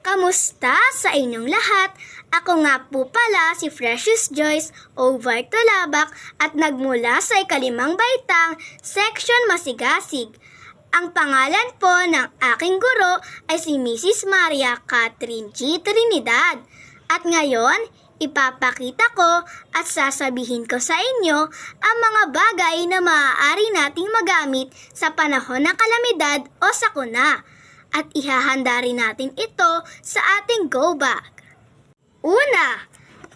Kamusta sa inyong lahat? Ako nga po pala si Precious Joyce over Tulabak at nagmula sa ikalimang baitang, Section Masigasig. Ang pangalan po ng aking guro ay si Mrs. Maria Catherine G. Trinidad. At ngayon, ipapakita ko at sasabihin ko sa inyo ang mga bagay na maaari nating magamit sa panahon ng kalamidad o sakuna. At ihahanda rin natin ito sa ating go bag. Una,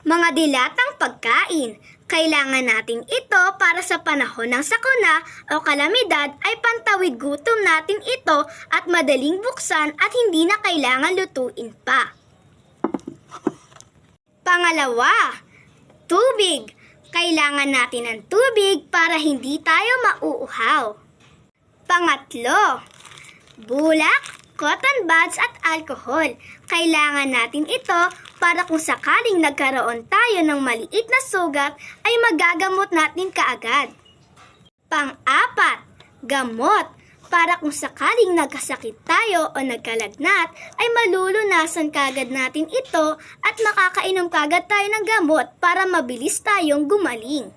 mga dilatang pagkain. Kailangan natin ito para sa panahon ng sakuna o kalamidad ay pantawid gutom natin ito at madaling buksan at hindi na kailangan lutuin pa. Pangalawa, tubig. Kailangan natin ng tubig para hindi tayo mauuhaw. Pangatlo, bulak, cotton buds at alcohol. Kailangan natin ito para kung sakaling nagkaroon tayo ng maliit na sugat ay magagamot natin kaagad. Pang-apat, gamot. Para kung sakaling nagkasakit tayo o nagkalagnat ay malulunasan kaagad natin ito at makakainom kaagad tayo ng gamot para mabilis tayong gumaling.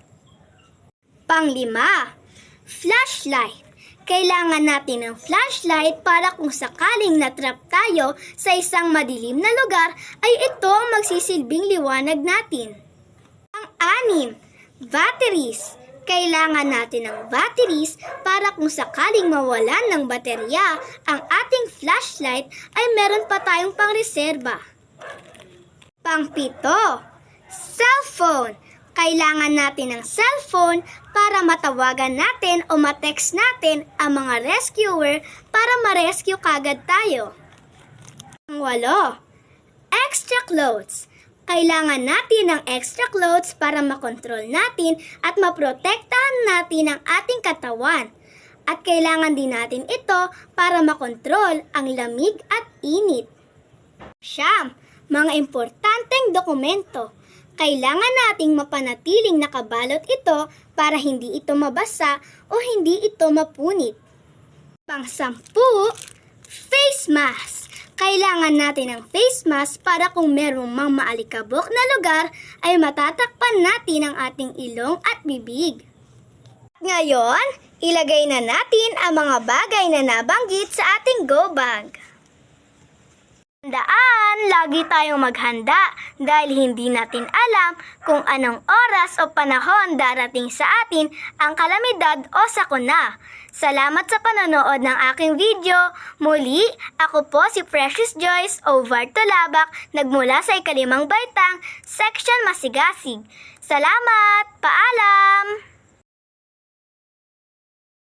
Pang-lima, flashlight. Kailangan natin ng flashlight para kung sakaling natrap tayo sa isang madilim na lugar ay ito ang magsisilbing liwanag natin. Pang-anim, batteries. Kailangan natin ng batteries para kung sakaling mawalan ng baterya ang ating flashlight ay meron pa tayong pangreserba. Pang-pito, cellphone. Kailangan natin ng cellphone para matawagan natin o matext natin ang mga rescuer para ma-rescue kagad tayo. Pang-walo, extra clothes. Kailangan natin ng extra clothes para makontrol natin at maprotektahan natin ang ating katawan. At kailangan din natin ito para makontrol ang lamig at init. Siyam, mga importanteng dokumento. Kailangan nating mapanatiling nakabalot ito para hindi ito mabasa o hindi ito mapunit. Pang-sampu, face mask. Kailangan natin ng face mask para kung merong mang maalikabok na lugar ay matatakpan natin ang ating ilong at bibig. Ngayon, ilagay na natin ang mga bagay na nabanggit sa ating go bag. Tandaan, lagi tayong maghanda dahil hindi natin alam kung anong oras o panahon darating sa atin ang kalamidad o sakuna. Salamat sa panonood ng aking video. Muli, ako po si Precious Joyce over Tulabak, nagmula sa ikalimang baitang, Section Masigasig. Salamat! Paalam!